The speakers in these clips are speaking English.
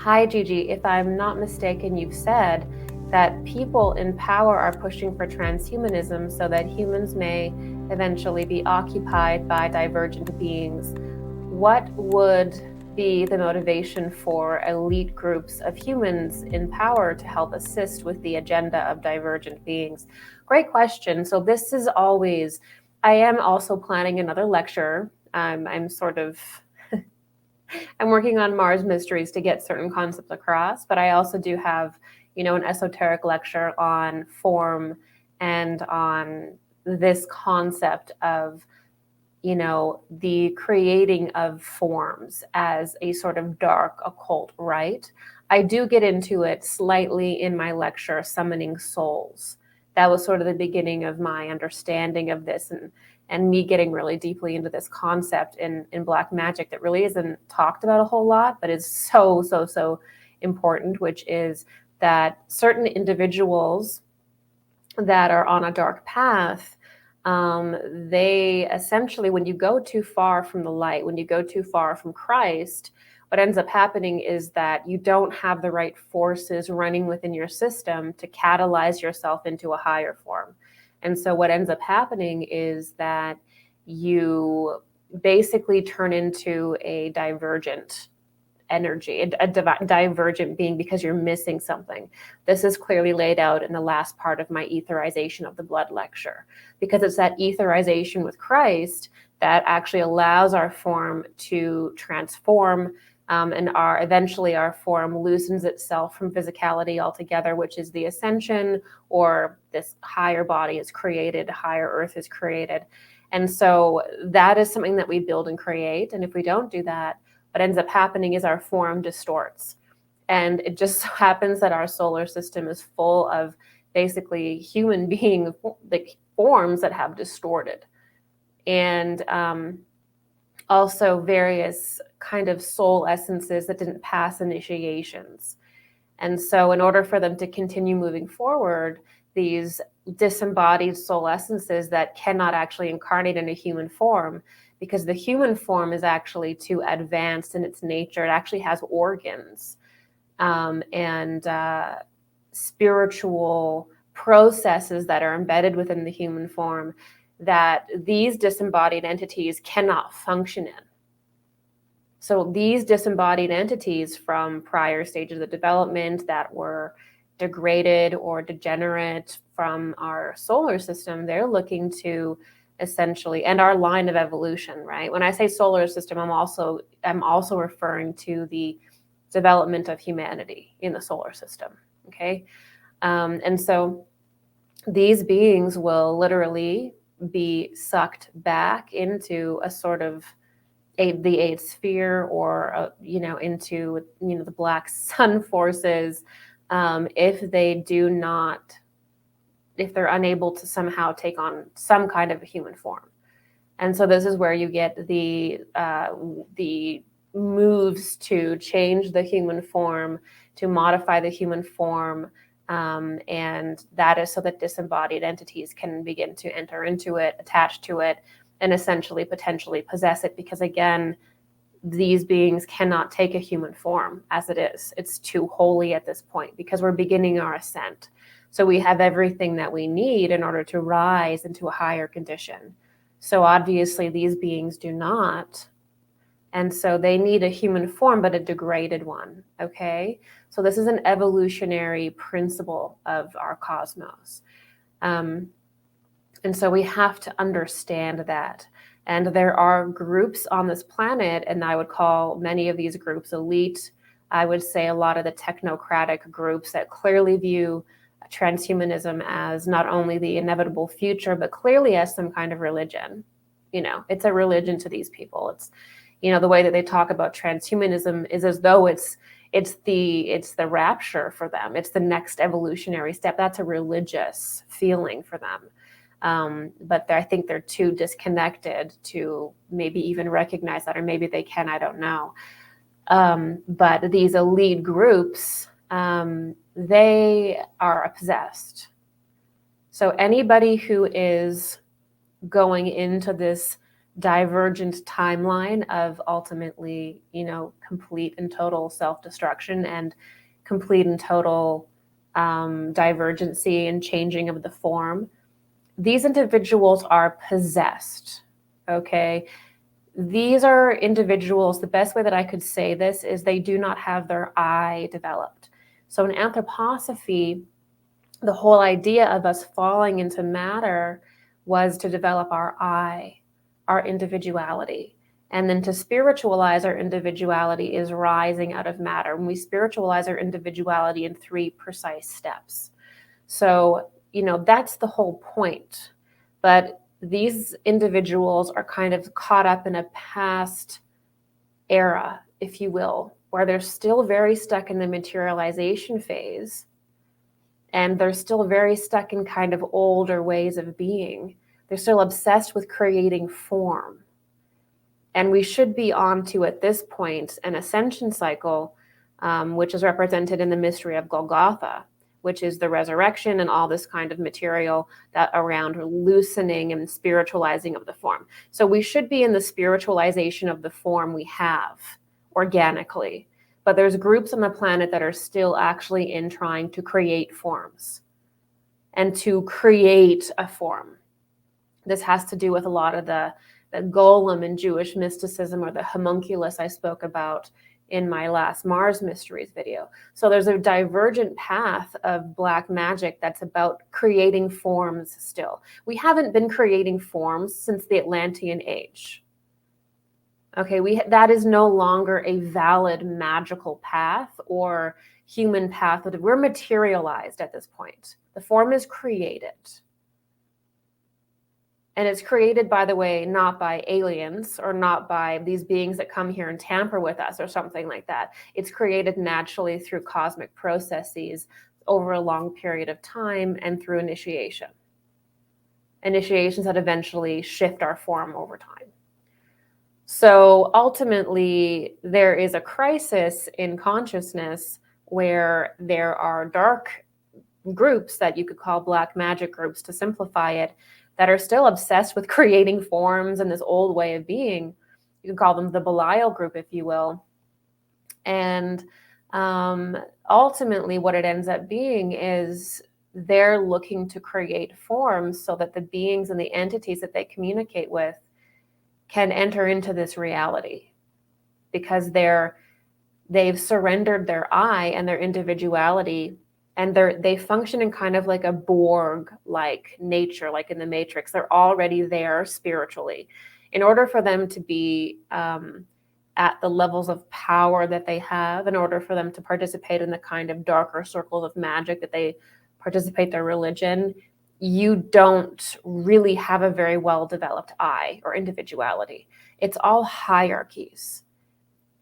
Hi, Gigi. If I'm not mistaken, you've said that people in power are pushing for transhumanism so that humans may eventually be occupied by divergent beings. What would be the motivation for elite groups of humans in power to help assist with the agenda of divergent beings? Great question. So this is always, I am also planning another lecture. I'm sort of I'm working on Mars mysteries to get certain concepts across, but I also do have, an esoteric lecture on form and on this concept of, the creating of forms as a sort of dark occult right. I do get into it slightly in my lecture, Summoning Souls. That was sort of the beginning of my understanding of this, and me getting really deeply into this concept in black magic that really isn't talked about a whole lot, but is so important, which is that certain individuals that are on a dark path, they essentially, when you go too far from the light, when you go too far from Christ, what ends up happening is that you don't have the right forces running within your system to catalyze yourself into a higher form. And so what ends up happening is that you basically turn into a divergent energy, a divergent being, because you're missing something. This is clearly laid out in the last part of my Etherization of the Blood lecture, because it's that Etherization with Christ that actually allows our form to transform, and eventually our form loosens itself from physicality altogether, which is the ascension, or this higher body is created, higher earth is created. And so that is something that we build and create. And if we don't do that, what ends up happening is our form distorts. And it just happens that our solar system is full of basically human being forms that have distorted. And also various kind of soul essences that didn't pass initiations. And so in order for them to continue moving forward, these disembodied soul essences that cannot actually incarnate in a human form, because the human form is actually too advanced in its nature. It actually has organs and spiritual processes that are embedded within the human form that these disembodied entities cannot function in. So these disembodied entities from prior stages of development that were degraded or degenerate from our solar system, they're looking to essentially, and our line of evolution, right? When I say solar system, I'm also referring to the development of humanity in the solar system, okay? And so these beings will literally be sucked back into a sort of the eighth sphere, or into the black sun forces, if they're unable to somehow take on some kind of a human form. And so this is where you get the moves to change the human form, to modify the human form, and that is so that disembodied entities can begin to enter into it, attach to it, and essentially potentially possess it, because again, these beings cannot take a human form as it is. It's too holy at this point, because we're beginning our ascent. So we have everything that we need in order to rise into a higher condition. So obviously these beings do not. And so they need a human form, but a degraded one, okay? So this is an evolutionary principle of our cosmos. And so we have to understand that. And there are groups on this planet, and I would call many of these groups elite. I would say a lot of the technocratic groups that clearly view transhumanism as not only the inevitable future, but clearly as some kind of religion. It's a religion to these people. It's, the way that they talk about transhumanism is as though it's the rapture for them. It's the next evolutionary step. That's a religious feeling for them. But I think they're too disconnected to maybe even recognize that, or maybe they can, I don't know. But these elite groups, they are possessed. So anybody who is going into this divergent timeline of ultimately, complete and total self-destruction and complete and total divergency and changing of the form. These individuals are possessed, okay? These are individuals, the best way that I could say this is they do not have their I developed. So in anthroposophy, the whole idea of us falling into matter was to develop our I, our individuality. And then to spiritualize our individuality is rising out of matter. When we spiritualize our individuality in 3 precise steps. So, that's the whole point. But these individuals are kind of caught up in a past era, if you will, where they're still very stuck in the materialization phase. And they're still very stuck in kind of older ways of being. They're still obsessed with creating form. And we should be on to, at this point, an ascension cycle, which is represented in the mystery of Golgotha, which is the resurrection and all this kind of material that around loosening and spiritualizing of the form. So we should be in the spiritualization of the form we have organically. But there's groups on the planet that are still actually in trying to create forms and to create a form. This has to do with a lot of the golem in Jewish mysticism, or the homunculus I spoke about in my last Mars Mysteries video. So there's a divergent path of black magic that's about creating forms still. We haven't been creating forms since the Atlantean age. Okay, that is no longer a valid magical path or human path. We're materialized at this point. The form is created. And it's created, by the way, not by aliens or not by these beings that come here and tamper with us or something like that. It's created naturally through cosmic processes over a long period of time and through initiation. Initiations that eventually shift our form over time. So ultimately, there is a crisis in consciousness where there are dark groups that you could call black magic groups, to simplify it, that are still obsessed with creating forms and this old way of being. You can call them the Belial Group, if you will. And ultimately, what it ends up being is they're looking to create forms so that the beings and the entities that they communicate with can enter into this reality, because they've surrendered their I and their individuality, and they function in kind of like a Borg-like nature, like in the Matrix. They're already there spiritually. In order for them to be at the levels of power that they have, in order for them to participate in the kind of darker circles of magic that they participate their religion, you don't really have a very well-developed I or individuality. It's all hierarchies.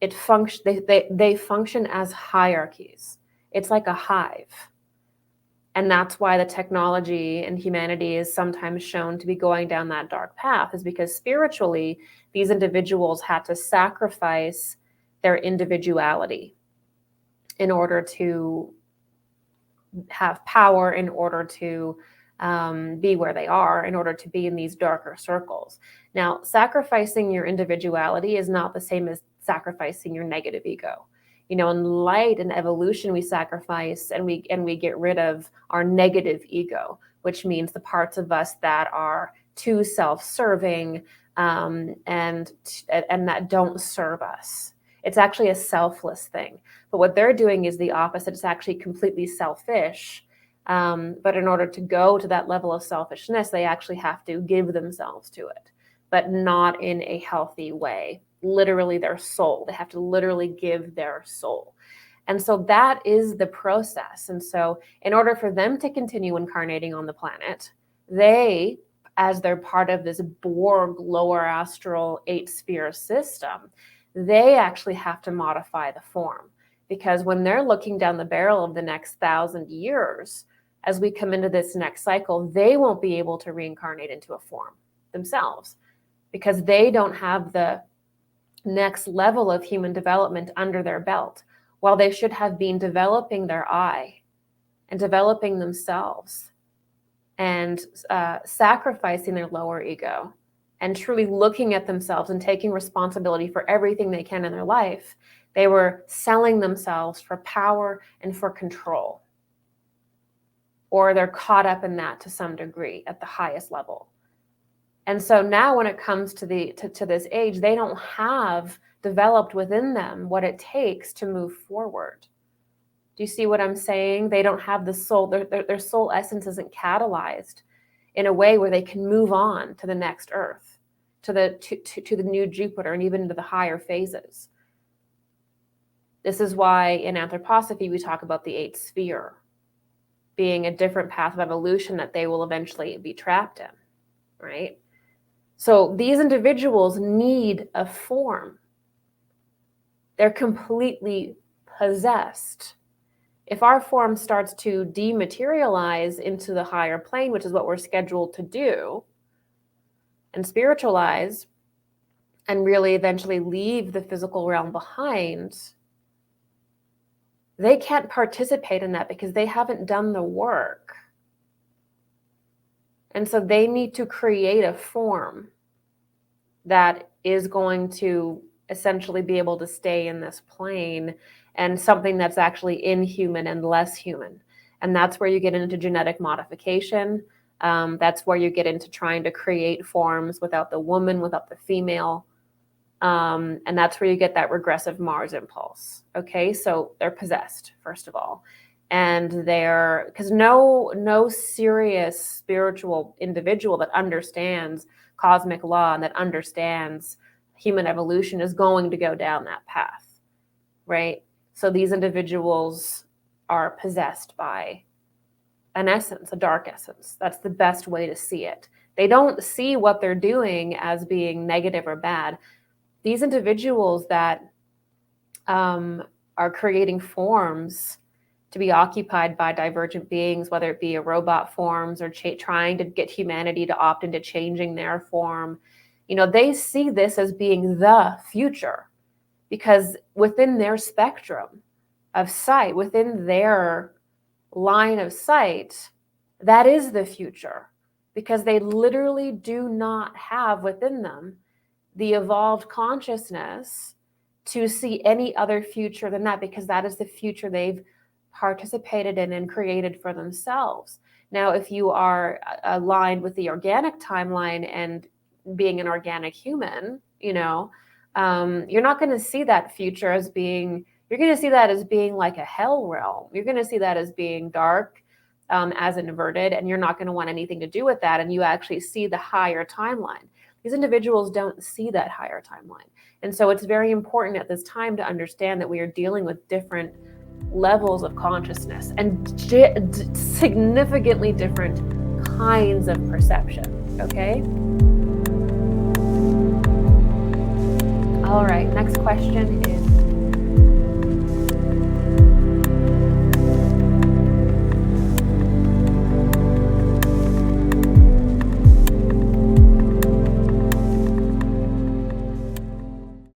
They function as hierarchies. It's like a hive. And that's why the technology and humanity is sometimes shown to be going down that dark path, is because spiritually, these individuals had to sacrifice their individuality in order to have power, in order to be where they are, in order to be in these darker circles. Now, sacrificing your individuality is not the same as sacrificing your negative ego. In light and evolution, we sacrifice and we get rid of our negative ego, which means the parts of us that are too self-serving and that don't serve us. It's actually a selfless thing. But what they're doing is the opposite. It's actually completely selfish. But in order to go to that level of selfishness, they actually have to give themselves to it, but not in a healthy way. Literally their soul. They have to literally give their soul. And so that is the process. And so in order for them to continue incarnating on the planet, they, as they're part of this Borg lower astral 8-sphere system, they actually have to modify the form. Because when they're looking down the barrel of the next 1,000 years, as we come into this next cycle, they won't be able to reincarnate into a form themselves, because they don't have the next level of human development under their belt, while they should have been developing their I and developing themselves and sacrificing their lower ego and truly looking at themselves and taking responsibility for everything they can in their life, they were selling themselves for power and for control. Or they're caught up in that to some degree at the highest level. And so now when it comes to this age, they don't have developed within them what it takes to move forward. Do you see what I'm saying? They don't have the soul, their soul essence isn't catalyzed in a way where they can move on to the next earth, to the new Jupiter, and even into the higher phases. This is why in anthroposophy we talk about the 8th sphere being a different path of evolution that they will eventually be trapped in, right? So these individuals need a form. They're completely possessed. If our form starts to dematerialize into the higher plane, which is what we're scheduled to do, and spiritualize, and really eventually leave the physical realm behind, they can't participate in that because they haven't done the work. And so they need to create a form that is going to essentially be able to stay in this plane, and something that's actually inhuman and less human. And that's where you get into genetic modification. That's where you get into trying to create forms without the woman, without the female. And that's where you get that regressive Mars impulse. Okay, so they're possessed, first of all. And because no serious spiritual individual that understands cosmic law and that understands human evolution is going to go down that path, right? So these individuals are possessed by an essence, a dark essence. That's the best way to see it. They don't see what they're doing as being negative or bad. These individuals that are creating forms to be occupied by divergent beings, whether it be a robot forms or trying to get humanity to opt into changing their form, they see this as being the future, because within their spectrum of sight, within their line of sight, that is the future, because they literally do not have within them the evolved consciousness to see any other future than that, because that is the future they've participated in and created for themselves. Now, if you are aligned with the organic timeline and being an organic human, you're not going to see that future as being, you're going to see that as being like a hell realm. You're going to see that as being dark, as inverted, and you're not going to want anything to do with that. And you actually see the higher timeline. These individuals don't see that higher timeline. And so it's very important at this time to understand that we are dealing with different levels of consciousness and significantly different kinds of perception, okay? All right, next question is,